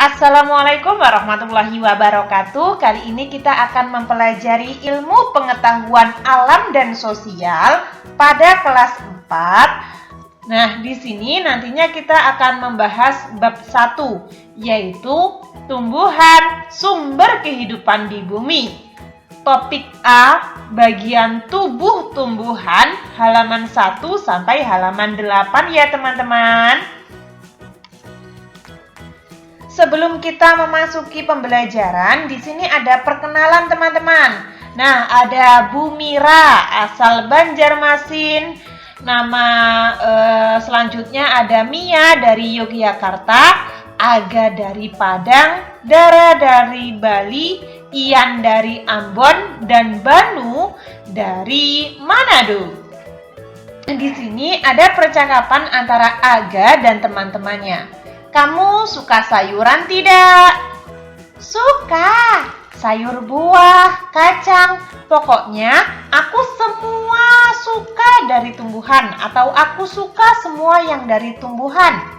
Assalamualaikum warahmatullahi wabarakatuh. Kali ini kita akan mempelajari ilmu pengetahuan alam dan sosial pada kelas 4. Nah, di sini nantinya kita akan membahas bab 1, yaitu tumbuhan sumber kehidupan di bumi. Topik A, bagian tubuh tumbuhan, halaman 1 sampai halaman 8 ya teman-teman. Sebelum kita memasuki pembelajaran, di sini ada perkenalan teman-teman. Nah, ada Bu Mira, asal Banjarmasin. Nama selanjutnya ada Mia dari Yogyakarta, Aga dari Padang, Dara dari Bali, Ian dari Ambon, dan Banu dari Manado. Di sini ada percakapan antara Aga dan teman-temannya. Kamu suka sayuran tidak? Suka. Sayur buah, kacang. Pokoknya aku semua suka dari tumbuhan atau aku suka semua yang dari tumbuhan.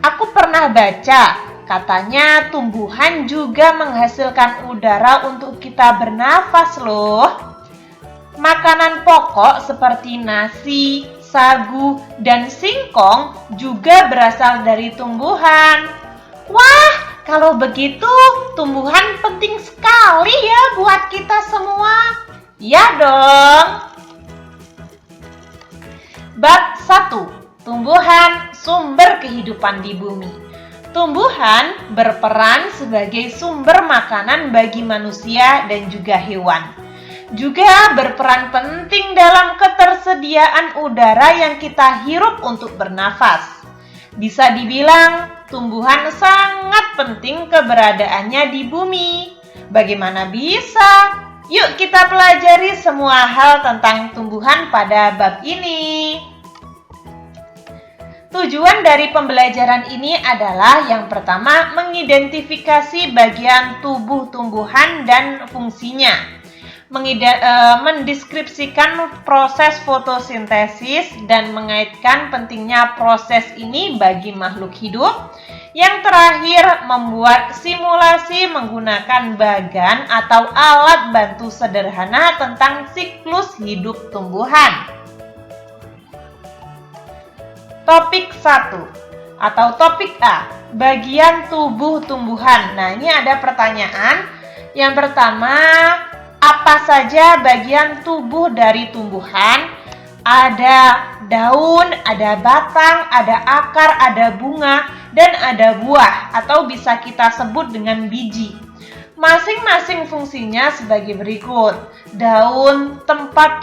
Aku pernah baca, katanya tumbuhan juga menghasilkan udara untuk kita bernafas loh. Makanan pokok seperti nasi, sagu, dan singkong juga berasal dari tumbuhan. Wah, kalau begitu tumbuhan penting sekali ya buat kita semua. Ya dong. Bab 1. Tumbuhan sumber kehidupan di bumi. Tumbuhan berperan sebagai sumber makanan bagi manusia dan juga hewan. Juga berperan penting dalam ketersediaan udara yang kita hirup untuk bernafas. Bisa dibilang, tumbuhan sangat penting keberadaannya di bumi. Bagaimana bisa? Yuk kita pelajari semua hal tentang tumbuhan pada bab ini. Tujuan dari pembelajaran ini adalah yang pertama, mengidentifikasi bagian tubuh tumbuhan dan fungsinya. Mendeskripsikan proses fotosintesis dan mengaitkan pentingnya proses ini bagi makhluk hidup. Yang terakhir, membuat simulasi menggunakan bagan atau alat bantu sederhana tentang siklus hidup tumbuhan. Topik 1 atau topik A, bagian tubuh tumbuhan. Nah, ini ada pertanyaan. Yang pertama, apa saja bagian tubuh dari tumbuhan? Ada daun, ada batang, ada akar, ada bunga, dan ada buah atau bisa kita sebut dengan biji. Masing-masing fungsinya sebagai berikut. Daun, tempat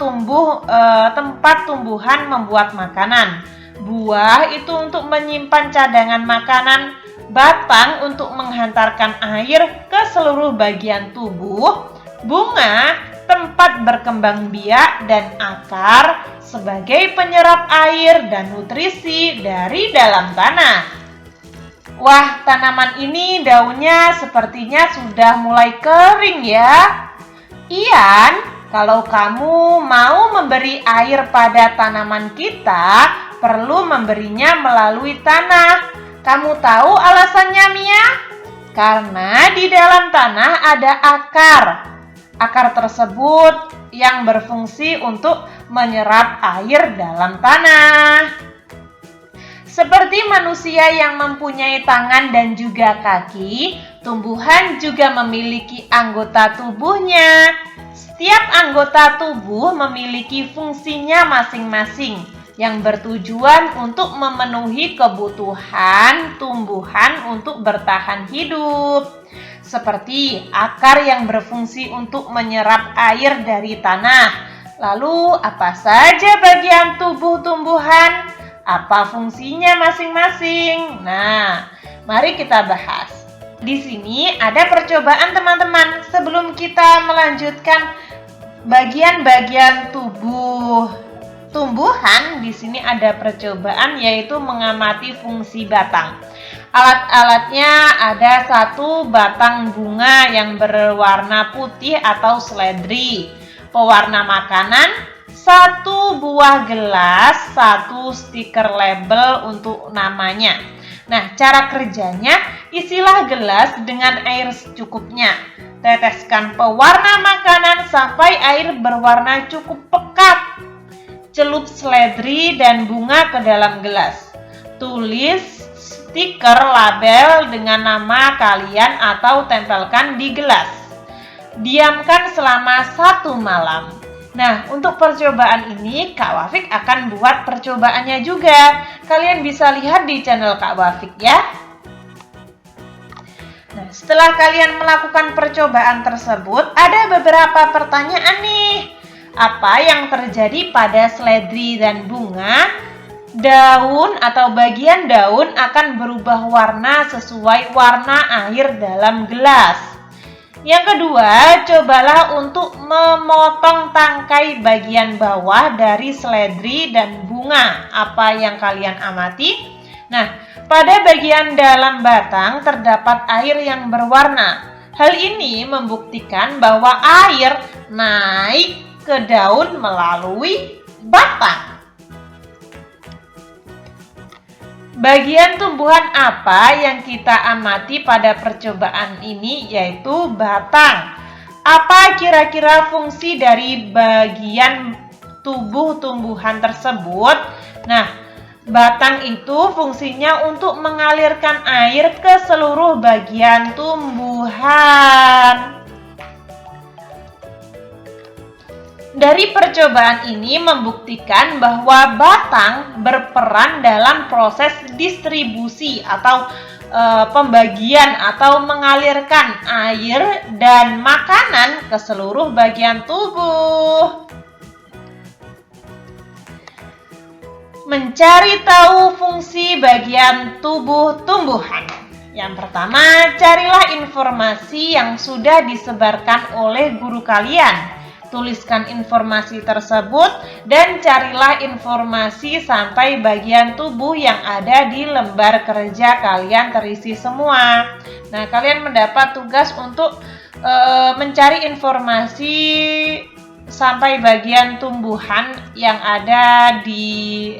tumbuhan membuat makanan. Buah itu untuk menyimpan cadangan makanan. Batang untuk menghantarkan air ke seluruh bagian tubuh. Bunga, tempat berkembang biak, dan akar sebagai penyerap air dan nutrisi dari dalam tanah. Wah, tanaman ini daunnya sepertinya sudah mulai kering ya. Ian, kalau kamu mau memberi air pada tanaman kita, perlu memberinya melalui tanah. Kamu tahu alasannya, Mia? Karena di dalam tanah ada akar. Akar tersebut yang berfungsi untuk menyerap air dalam tanah. Seperti manusia yang mempunyai tangan dan juga kaki, tumbuhan juga memiliki anggota tubuhnya. Setiap anggota tubuh memiliki fungsinya masing-masing yang bertujuan untuk memenuhi kebutuhan tumbuhan untuk bertahan hidup. Seperti akar yang berfungsi untuk menyerap air dari tanah. Lalu, apa saja bagian tubuh tumbuhan? Apa fungsinya masing-masing? Nah, mari kita bahas. Di sini ada percobaan teman-teman. Sebelum kita melanjutkan bagian-bagian tubuh tumbuhan, di sini ada percobaan yaitu mengamati fungsi batang. Alat-alatnya ada 1 batang bunga yang berwarna putih atau seledri, pewarna makanan, 1 buah gelas, 1 stiker label untuk namanya. Nah, cara kerjanya, isilah gelas dengan air secukupnya. Teteskan pewarna makanan sampai air berwarna cukup pekat. Celup seledri dan bunga ke dalam gelas. Tulis stiker label dengan nama kalian atau tempelkan di gelas. Diamkan selama 1 malam. Nah, untuk percobaan ini Kak Wafik akan buat percobaannya juga. Kalian bisa lihat di channel Kak Wafik ya. Nah, setelah kalian melakukan percobaan tersebut, ada beberapa pertanyaan nih. Apa yang terjadi pada seledri dan bunga? Daun atau bagian daun akan berubah warna sesuai warna air dalam gelas. Yang kedua, cobalah untuk memotong tangkai bagian bawah dari seledri dan bunga. Apa yang kalian amati? Nah, pada bagian dalam batang terdapat air yang berwarna. Hal ini membuktikan bahwa air naik ke daun melalui batang. Bagian tumbuhan apa yang kita amati pada percobaan ini, yaitu batang. Apa kira-kira fungsi dari bagian tubuh tumbuhan tersebut? Nah, batang itu fungsinya untuk mengalirkan air ke seluruh bagian tumbuhan. Dari percobaan ini membuktikan bahwa batang berperan dalam proses distribusi atau pembagian atau mengalirkan air dan makanan ke seluruh bagian tubuh. Mencari tahu fungsi bagian tubuh tumbuhan. Yang pertama, carilah informasi yang sudah disebarkan oleh guru kalian. Tuliskan informasi tersebut dan carilah informasi sampai bagian tubuh yang ada di lembar kerja kalian terisi semua. Nah, kalian mendapat tugas untuk mencari informasi sampai bagian tumbuhan yang ada di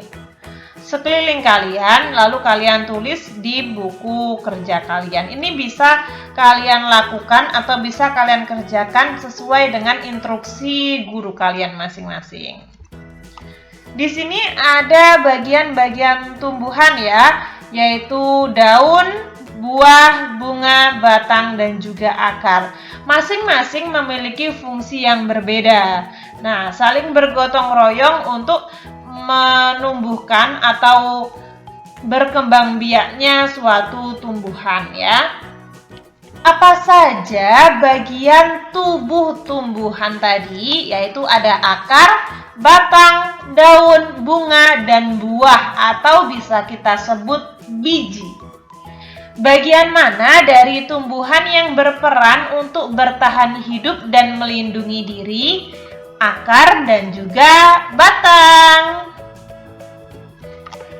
sekeliling kalian, lalu kalian tulis di buku kerja kalian. Ini bisa kalian lakukan atau bisa kalian kerjakan sesuai dengan instruksi guru kalian masing-masing. Di sini ada bagian-bagian tumbuhan ya, yaitu daun, buah, bunga, batang, dan juga akar. Masing-masing memiliki fungsi yang berbeda. Nah, saling bergotong royong untuk menumbuhkan atau berkembang biaknya suatu tumbuhan ya. Apa saja bagian tubuh tumbuhan tadi? Yaitu ada akar, batang, daun, bunga, dan buah atau bisa kita sebut biji. Bagian mana dari tumbuhan yang berperan untuk bertahan hidup dan melindungi diri? Akar dan juga batang.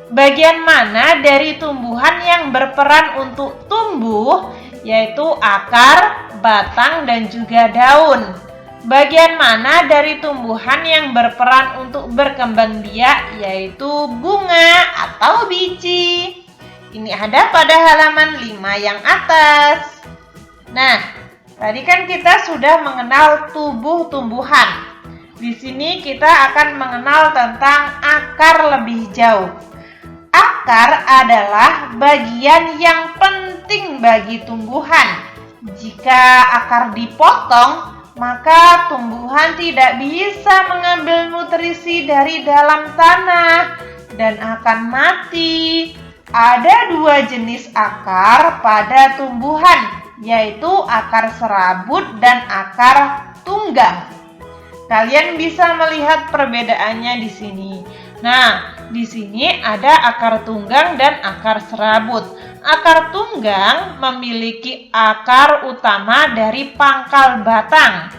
Bagian mana dari tumbuhan yang berperan untuk tumbuh, yaitu akar, batang, dan juga daun. Bagian mana dari tumbuhan yang berperan untuk berkembang biak, yaitu bunga atau biji. Ini ada pada halaman 5 yang atas. Nah, tadi kan kita sudah mengenal tubuh tumbuhan. Di sini kita akan mengenal tentang akar lebih jauh. Akar adalah bagian yang penting bagi tumbuhan. Jika akar dipotong, maka tumbuhan tidak bisa mengambil nutrisi dari dalam tanah dan akan mati. Ada 2 jenis akar pada tumbuhan, yaitu akar serabut dan akar tunggang. Kalian bisa melihat perbedaannya di sini. Nah, di sini ada akar tunggang dan akar serabut. Akar tunggang memiliki akar utama dari pangkal batang.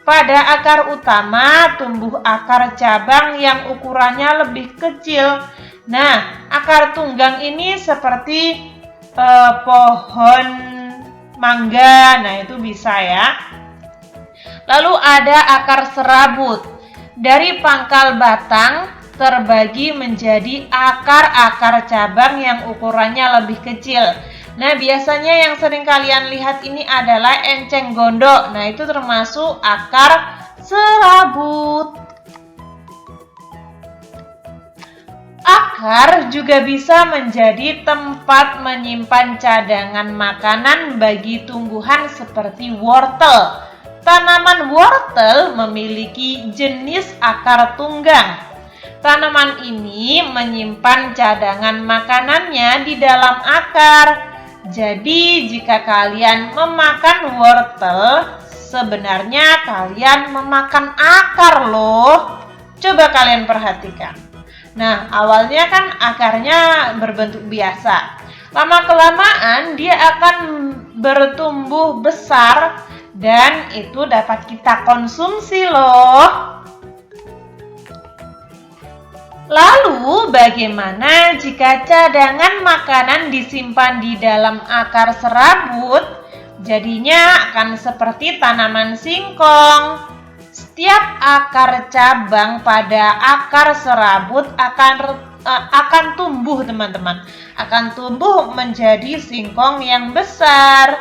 Pada akar utama tumbuh akar cabang yang ukurannya lebih kecil. Nah, akar tunggang ini seperti pohon mangga. Nah, itu bisa ya. Lalu ada akar serabut. Dari pangkal batang terbagi menjadi akar-akar cabang yang ukurannya lebih kecil. Nah, biasanya yang sering kalian lihat ini adalah enceng gondok. Nah, itu termasuk akar serabut. Akar juga bisa menjadi tempat menyimpan cadangan makanan bagi tumbuhan seperti wortel. Tanaman wortel memiliki jenis akar tunggang. Tanaman ini menyimpan cadangan makanannya di dalam akar. Jadi, jika kalian memakan wortel, sebenarnya kalian memakan akar loh. Coba kalian perhatikan. Nah, awalnya kan akarnya berbentuk biasa. Lama-kelamaan dia akan bertumbuh besar dan itu dapat kita konsumsi loh. Lalu, bagaimana jika cadangan makanan disimpan di dalam akar serabut? Jadinya akan seperti tanaman singkong. Setiap akar cabang pada akar serabut akan tumbuh, teman-teman. Akan tumbuh menjadi singkong yang besar.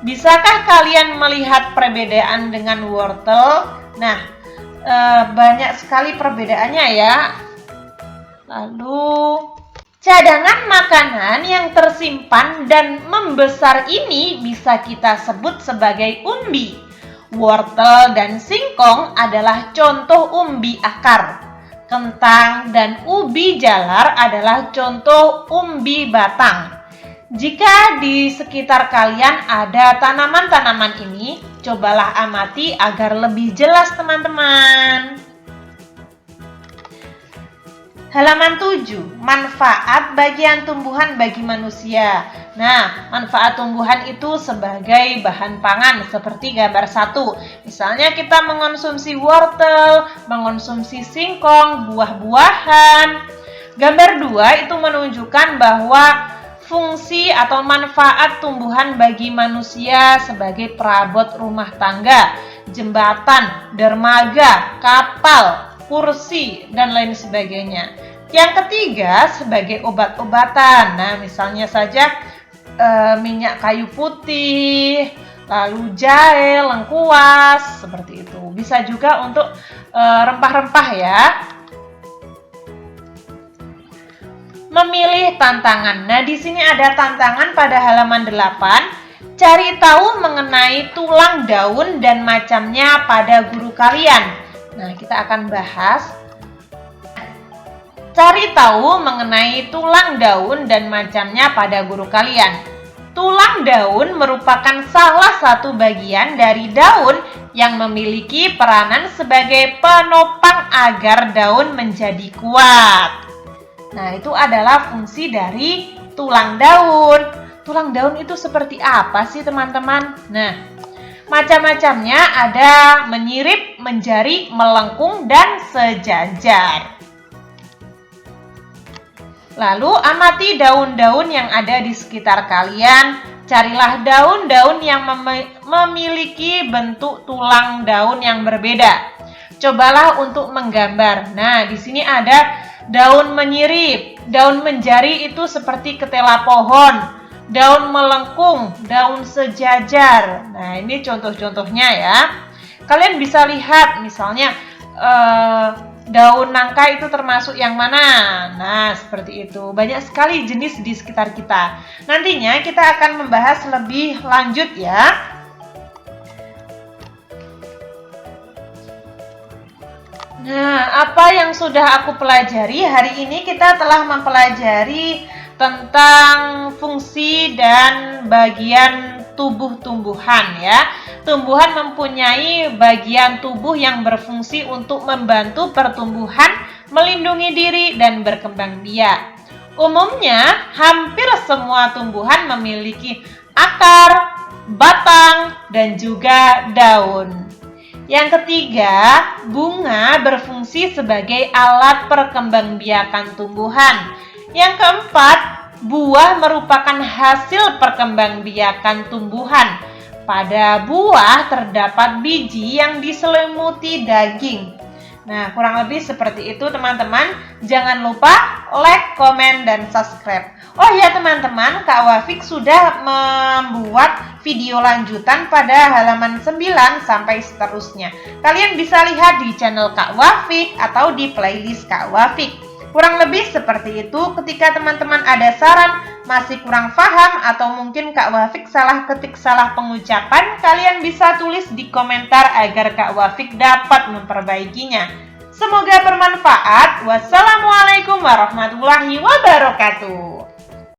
Bisakah kalian melihat perbedaan dengan wortel? Nah, banyak sekali perbedaannya ya. Lalu, cadangan makanan yang tersimpan dan membesar ini bisa kita sebut sebagai umbi. Wortel dan singkong adalah contoh umbi akar. Kentang dan ubi jalar adalah contoh umbi batang. Jika di sekitar kalian ada tanaman-tanaman ini, cobalah amati agar lebih jelas, teman-teman. Halaman 7, manfaat bagian tumbuhan bagi manusia. Nah, manfaat tumbuhan itu sebagai bahan pangan seperti gambar 1. Misalnya kita mengonsumsi wortel, mengonsumsi singkong, buah-buahan. Gambar 2 itu menunjukkan bahwa fungsi atau manfaat tumbuhan bagi manusia sebagai perabot rumah tangga, jembatan, dermaga, kapal, kursi, dan lain sebagainya. Yang ketiga, sebagai obat-obatan. Nah, misalnya saja minyak kayu putih, lalu jahe, lengkuas, seperti itu. Bisa juga untuk rempah-rempah ya. Memilih tantangan. Nah, di sini ada tantangan pada halaman 8. Cari tahu mengenai tulang daun dan macamnya pada guru kalian. Nah, kita akan bahas. Cari tahu mengenai tulang daun dan macamnya pada guru kalian. Tulang daun merupakan salah satu bagian dari daun yang memiliki peranan sebagai penopang agar daun menjadi kuat. Nah, itu adalah fungsi dari tulang daun. Tulang daun itu seperti apa sih, teman-teman? Nah, macam-macamnya ada menyirip, menjari, melengkung, dan sejajar. Lalu amati daun-daun yang ada di sekitar kalian. Carilah daun-daun yang memiliki bentuk tulang daun yang berbeda. Cobalah untuk menggambar. Nah, di sini ada daun menyirip, daun menjari itu seperti ketela pohon, daun melengkung, daun sejajar. Nah, ini contoh-contohnya ya. Kalian bisa lihat misalnya daun nangka itu termasuk yang mana? Nah, seperti itu. Banyak sekali jenis di sekitar kita. Nantinya kita akan membahas lebih lanjut ya. Nah, apa yang sudah aku pelajari? Hari ini kita telah mempelajari tentang fungsi dan bagian tubuh tumbuhan ya. Tumbuhan mempunyai bagian tubuh yang berfungsi untuk membantu pertumbuhan, melindungi diri, dan berkembang biak. Umumnya, hampir semua tumbuhan memiliki akar, batang, dan juga daun. Yang ketiga, bunga berfungsi sebagai alat perkembangbiakan tumbuhan. Yang keempat, buah merupakan hasil perkembangbiakan tumbuhan. Pada buah terdapat biji yang diselimuti daging. Nah, kurang lebih seperti itu teman-teman. Jangan lupa like, komen, dan subscribe. Oh ya teman-teman, Kak Wafik sudah membuat video lanjutan pada halaman 9 sampai seterusnya. Kalian bisa lihat di channel Kak Wafik atau di playlist Kak Wafik. Kurang lebih seperti itu. Ketika teman-teman ada saran, masih kurang paham, atau mungkin Kak Wafik salah ketik, salah pengucapan, kalian bisa tulis di komentar agar Kak Wafik dapat memperbaikinya. Semoga bermanfaat. Wassalamualaikum warahmatullahi wabarakatuh.